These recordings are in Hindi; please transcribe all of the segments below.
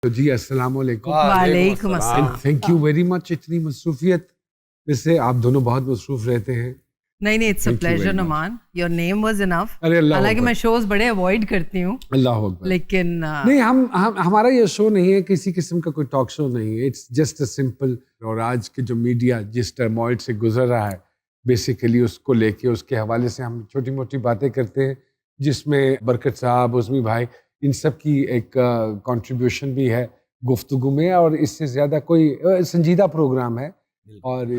तो जी अस्सलाम वालेकुम। वालेकुम अस्सलाम। Thank you very much. इतनी मसरूफियत वैसे आप दोनों बहुत मसरूफ रहते हैं। नहीं, it's a Thank you very pleasure much. Numan, your name was enough. अरे अल्लाह हालांकि अकबर। मैं शोज बड़े अवॉइड करती हूँ, अल्लाह अकबर। लेकिन नहीं हम हमारा ये शो नहीं है, किसी किस्म का कोई टॉक शो नहीं है। It's just a simple. और आज के जो मीडिया जिस टर्मोइल से गुजर रहा है, बेसिकली उसको लेके उसके हवाले से हम छोटी मोटी बातें करते हैं, जिसमें बरकत साहब, उस्मी भाई, इन सब की एक कंट्रीब्यूशन भी है गुफ्तगू में। और इससे ज़्यादा कोई संजीदा प्रोग्राम है। और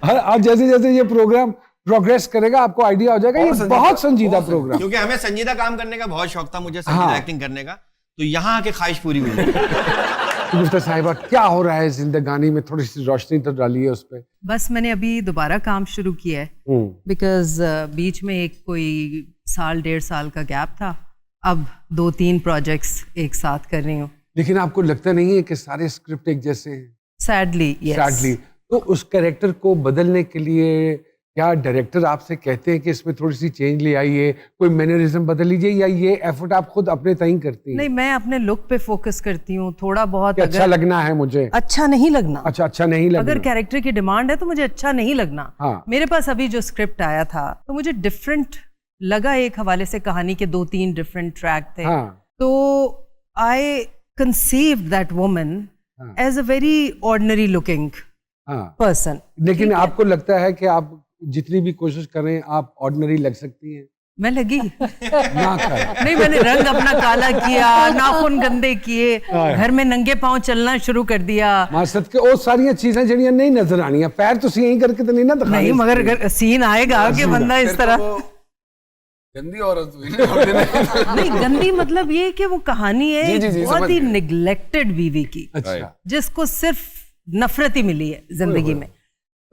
आज जैसे जैसे ये प्रोग्राम प्रोग्रेस करेगा आपको आइडिया हो जाएगा ये बहुत संजीदा प्रोग्राम। क्योंकि हमें संजीदा काम करने का बहुत शौक था, मुझे संजीदा एक्टिंग करने का, तो यहाँ आके ख्वाहिश पूरी हुई। मुफ्ता साहिबा, क्या हो रहा है जिंदगानी में? थोड़ी सी रोशनी तो डालिए उस पे। बस मैंने अभी दोबारा काम शुरू किया है, बिकॉज बीच में एक कोई साल 1.5 साल का गैप था। अब 2-3 प्रोजेक्ट्स एक साथ कर रही हूँ। लेकिन आपको लगता नहीं है कि सारे स्क्रिप्ट एक जैसे हैं? Sadly yes. सैडली। तो उस कैरेक्टर को बदलने के लिए क्या डायरेक्टर आपसे कहते हैं कि इसमें थोड़ी सी चेंज ले आइए, कोई मैनरिज्म बदल लीजिए, या ये एफर्ट आप खुद अपने तय करती हैं? नहीं, मैं अपने लुक पे फोकस करती हूँ थोड़ा बहुत। कि अच्छा लगना है मुझे। अच्छा नहीं लगना। अच्छा नहीं लगना। अगर कैरेक्टर की डिमांड है तो मुझे अच्छा नहीं लगना। हाँ। मेरे पास अभी जो स्क्रिप्ट आया था तो मुझे डिफरेंट लगा। एक हवाले से कहानी के 2-3 डिफरेंट ट्रैक थे। हाँ। तो I conceived that woman as a very ordinary looking person. लेकिन आपको लगता है कि आप जितनी भी कोशिश करें आप ऑर्डिनरी लग सकती हैं? मैं लगी ना कर। नहीं, मैंने रंग अपना काला किया, नाखून गंदे किए, घर में नंगे पांव चलना शुरू कर दिया। मासद के वो सारी चीजें जड़ियां नहीं नजर आनी है। पैर तो यहीं करके तो नहीं ना दिखाने। नहीं, मगर अगर सीन आएगा कि बंदा इस तरह गंदी औरत हुई। नहीं, गंदी मतलब ये कि वो कहानी है जी, बहुत ही निग्लेक्टेड बीवी की, अच्छा। जिसको सिर्फ नफरत ही मिली है जिंदगी में।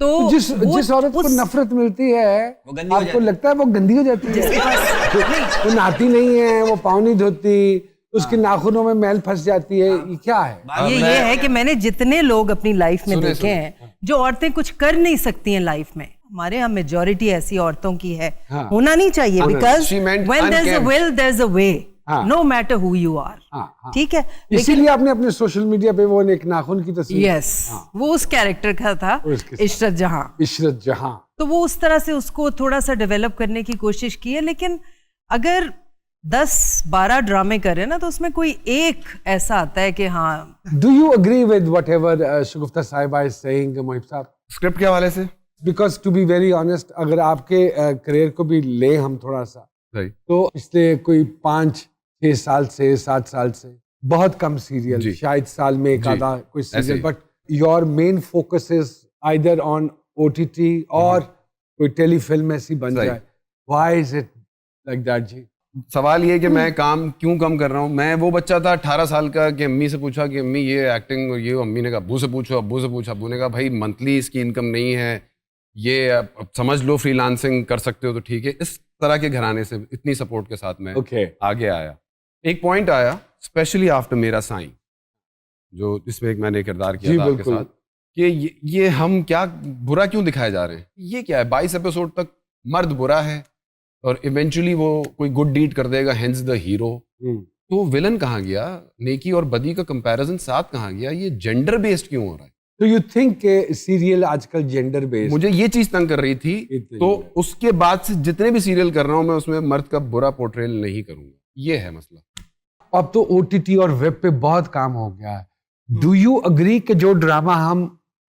तो जिस औरत को नफरत मिलती है आपको लगता है वो गंदी हो जाती है? वो नहाती नहीं है, वो पाँव नहीं धोती, उसके नाखूनों में मैल फंस जाती है। ये क्या है? ये है कि मैंने जितने लोग अपनी लाइफ में देखे हैं जो औरतें कुछ कर नहीं सकती हैं लाइफ में, हमारे यहाँ मेजॉरिटी ऐसी औरतों की है। होना नहीं चाहिए, because when there is a will there is a way, no matter who you are. ठीक है, इसीलिए आपने अपने सोशल मीडिया पे वो एक नाखून की तस्वीर। यस, वो उस कैरेक्टर का था, इशरत जहां। इशरत जहां। तो वो उस तरह से उसको थोड़ा सा डेवलप करने की कोशिश की है। लेकिन अगर 10-12 ड्रामे करे ना तो उसमें कोई एक ऐसा आता है कि हाँ। Do you agree with whatever Shagufta Sahiba is saying Mohib Sahab? Script के हवाले से because to be very honest, अगर आपके करियर को भी ले हम थोड़ा सा, तो पिछले कोई 5-6 साल से 7 साल से बहुत कम सीरियल, शायद साल में एक आधा कोई serial, but your main focus is either on OTT और कोई टेलीफिल्म ऐसी बन जाए। Why is it like that जी? सवाल ये कि मैं काम क्यों कम कर रहा हूँ। मैं वो बच्चा था 18 साल का कि अम्मी से पूछा कि अम्मी ये एक्टिंग और ये, अम्मी ने कहा अब्बू से पूछो, अब्बू से पूछा, अब्बू ने कहा भाई मंथली इसकी इनकम नहीं है, ये अब समझ लो फ्रीलांसिंग कर सकते हो तो ठीक है। इस तरह के घराने से इतनी सपोर्ट के साथ मैं आगे आया। एक पॉइंट आया स्पेशली आफ्टर मेरा साईं, जो इसमें एक मैंने किरदार किया था आपके साथ, कि ये हम क्या बुरा क्यों दिखाए जा रहे हैं? ये क्या है? 22 एपिसोड तक मर्द बुरा है और इवेंचुअली वो कोई गुड डीड कर देगा, हेंस द हीरो। तो विलन कहाँ गया? नेकी और बदी का कंपैरिजन साथ कहाँ गया? ये जेंडर बेस्ड क्यों हो रहा है? तो यू थिंक सीरियल आजकल जेंडर बेस्ड? मुझे ये चीज तंग कर रही थी, तो उसके बाद से जितने भी सीरियल कर रहा हूं मैं उसमें मर्द का बुरा पोर्ट्रेल नहीं करूंगा। ये है मसला। अब तो OTT और वेब पे बहुत काम हो गया है। डू यू अग्री कि जो ड्रामा हम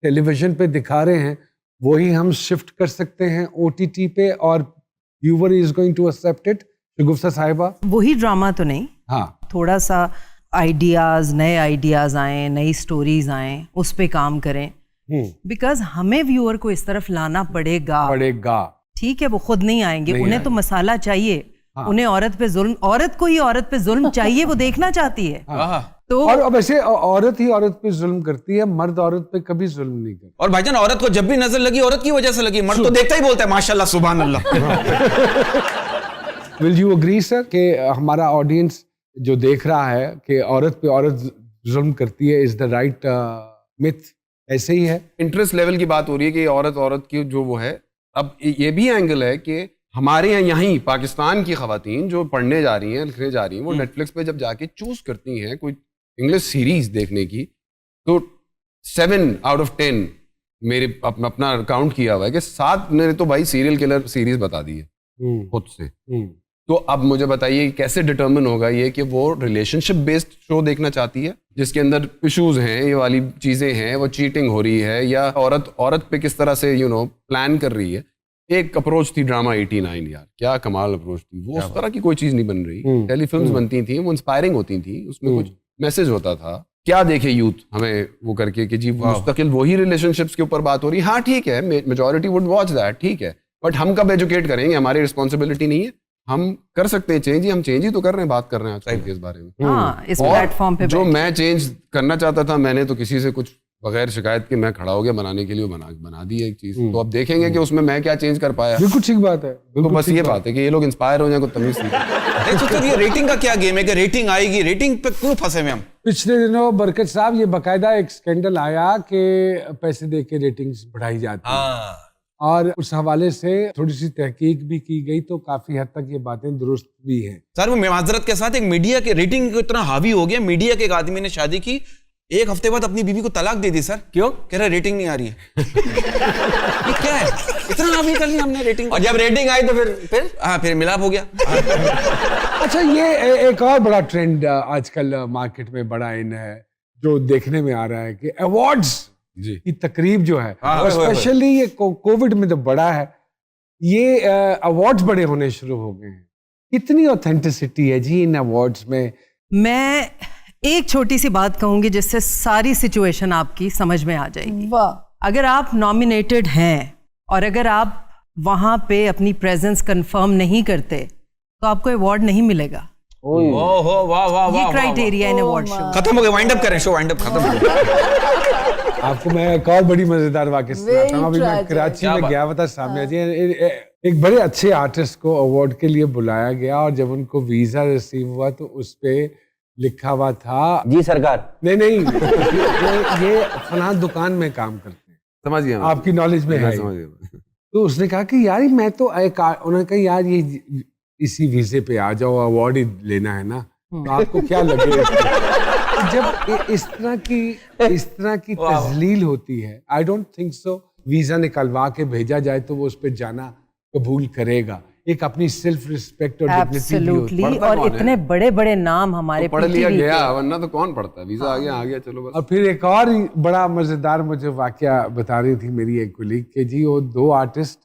टेलीविजन पे दिखा रहे हैं वही हम शिफ्ट कर सकते हैं OTT पे, और viewer is going to accept it? Shagufta Sahiba, वही ड्रामा तो नहीं, हाँ, थोड़ा सा आइडियाज, नए आइडियाज आए, नई स्टोरीज आए, उस पे काम करें। बिकॉज हमें व्यूअर को इस तरफ लाना पड़ेगा। ठीक है, वो खुद नहीं आएंगे, उन्हें तो मसाला चाहिए। उन्हें औरत पे जुल्म, औरत को ही औरत पे जुल्म चाहिए, वो देखना चाहती है। तो और वैसे औरत ही औरत पे जुल्म करती है, मर्द औरत पे कभी जुल्म नहीं करता। और भाईजान, औरत को जब भी नजर लगी औरत की वजह से लगी, मर्द तो देखता ही बोलता है माशाल्लाह सुभान अल्लाह। विल यू अग्री सर कि हमारा ऑडियंस जो देख रहा है कि औरत पे औरत जुल्म करती है इज द राइट मिथ? ऐसे ही है? इंटरेस्ट लेवल की बात हो रही है कि औरत की जो वो है। अब ये भी एंगल है कि हमारे यहाँ पाकिस्तान की खवातीन जो पढ़ने जा रही हैं, लिखने जा रही हैं, वो नेटफ्लिक्स पे जब जाके चूज करती हैं कोई इंग्लिश सीरीज देखने की, तो 7 out of 10 मेरे अपना काउंट किया हुआ है कि 7 ने तो भाई सीरियल किलर सीरीज बता दी है खुद से। तो अब मुझे बताइए कैसे डिटर्मिन होगा ये कि वो रिलेशनशिप बेस्ड शो देखना चाहती है जिसके अंदर इश्यूज हैं, ये वाली चीजें हैं, वो चीटिंग हो रही है, या औरत पे किस तरह से प्लान कर रही है। एक अप्रोच थी ड्रामा 89, यार क्या कमाल अप्रोच थी वो। उस तरह की कोई चीज नहीं बन रही। टेलीफिल्म्स बनती थी, वो इंस्पायरिंग होती थी, उसमें कुछ मैसेज होता था। क्या देखे यूथ हमें वो करके कि जी मुस्तकिल वही रिलेशनशिप्स के ऊपर बात हो रही है। हाँ ठीक है, मेजॉरिटी वुड वॉच दैट, ठीक है, बट हम कब एजुकेट करेंगे? हमारी रिस्पॉन्सिबिलिटी नहीं है? हम कर सकते हैं चेंज, हम चेंज ही तो कर रहे हैं, बात कर रहे हैं आज के इस बारे में। हाँ, इस प्लेटफॉर्म पे जो मैं चेंज करना चाहता था, मैंने तो किसी से कुछ बगैर शिकायत के मैं खड़ा हो गया बनाने के लिए, बना दी एक चीज। तो अब देखेंगे कि उसमें मैं क्या चेंज कर पाया। बिल्कुल ठीक बात है। तो बस ये बात है कि ये लोग इंस्पायर हो जाए, कुछ तमीज सीखें। तो ये रेटिंग का क्या गेम है कि रेटिंग आएगी, रेटिंग पे क्यों फंसे हुए हम? पिछले दिनों बरकत साहब ये बकायदा एक स्कैंडल आया कि पैसे दे के रेटिंग्स बढ़ाई जाती है, और उस हवाले से थोड़ी सी तहकीक भी की गई, तो काफी हद तक ये बातें दुरुस्त भी हैं। सर वो माजरत के साथ एक मीडिया के रेटिंग को इतना हावी हो गया, मीडिया के एक आदमी ने शादी की, 1 हफ्ते बाद अपनी बीवी को तलाक दे दी। सर क्यों? कह रहा रेटिंग नहीं आ रही है। ये क्या है? इतना हावी कर लिया हमने रेटिंग, और जब रेटिंग आई तो फिर मिलाप हो गया। अच्छा, ये एक और बड़ा ट्रेंड आजकल मार्केट में बड़ा इन है, जो देखने में आ रहा है कि अवार्ड्स की तकरीब जो है, और स्पेशली ये कोविड में तो बड़ा है, ये अवार्ड्स बड़े होने शुरू हो गए हैं। कितनी ऑथेंटिसिटी है जी इन अवार्ड्स में? मैं एक छोटी सी बात कहूंगी जिससे सारी सिचुएशन आपकी समझ में आ जाएगी। वाह। अगर आप नॉमिनेटेड हैं और अगर आप वहां पे अपनी प्रेजेंस कंफर्म नहीं करते तो आपको अवार्ड नहीं मिलेगा। ओहो, वाह वाह वाह, ये क्राइटेरिया इन अवार्ड शो। खत्म हो गया, वाइंड अप करें, शो वाइंड अप खत्म हो गया। आपको मैं एक और बड़ी मजेदार वाकया सुनाता हूँ। अभी मैं कराची में गया हुआ था सामने जी, एक बड़े अच्छे आर्टिस्ट को अवार्ड के लिए बुलाया गया, और जब उनको वीजा रिसीव हुआ तो उस पे लिखा हुआ था जी सरकार। नहीं ये फलां दुकान में काम करते हैं। समझ गया, आपकी नॉलेज में है। तो उसने कहा कि यार मैं तो उन्होंने कहा यार ये इसी वीजे पे आ जाओ, अवार्ड ही लेना है ना, तो आपको क्या लगेगा? जब इस तरह की तजलील होती है, I don't think so visa निकलवा के भेजा जाए तो वो उस पर जाना कबूल करेगा। एक अपनी सेल्फ रिस्पेक्ट और डिग्निटी भी होती है। और इतने बड़े बड़े नाम हमारे पढ़ लिया गया, वरना तो कौन पढ़ता है? वीजा आ गया चलो बस। और फिर एक और बड़ा मजेदार मुझे वाकया बता रही थी मेरी एक कुलीग के जी, वो 2 आर्टिस्ट,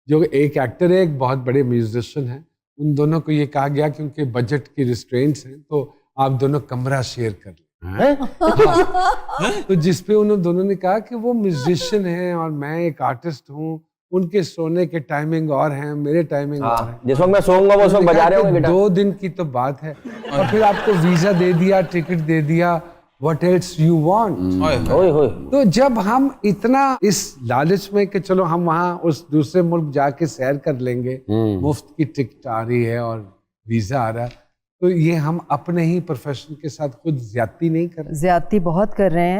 जो एक एक्टर है, एक बहुत बड़े म्यूजिशियन है, उन दोनों को ये कहा गया कि उनके बजट की रिस्ट्रेंट्स हैं तो आप दोनों कमरा शेयर कर लें। हाँ। तो जिसपे उन्होंने दोनों ने कहा कि वो म्यूजिशियन हैं और मैं एक आर्टिस्ट हूँ, उनके सोने के टाइमिंग और हैं, मेरे टाइमिंग और हैं। जिस वक्त मैं सोऊंगा वो सब बजा रहे होंगे। 2 दिन की तो बात है, और फिर आपको वीजा दे दिया, टिकट दे दिया, what else you want? तो जब हम इतना इस लालच में कि चलो हम वहाँ उस दूसरे मुल्क जाके सैर कर लेंगे, मुफ्त की टिकट आ रही है और वीजा आ रहा है, तो ये हम अपने ही प्रोफेशन के साथ खुद ज्यादती नहीं कर रहे? ज्यादती बहुत कर रहे हैं।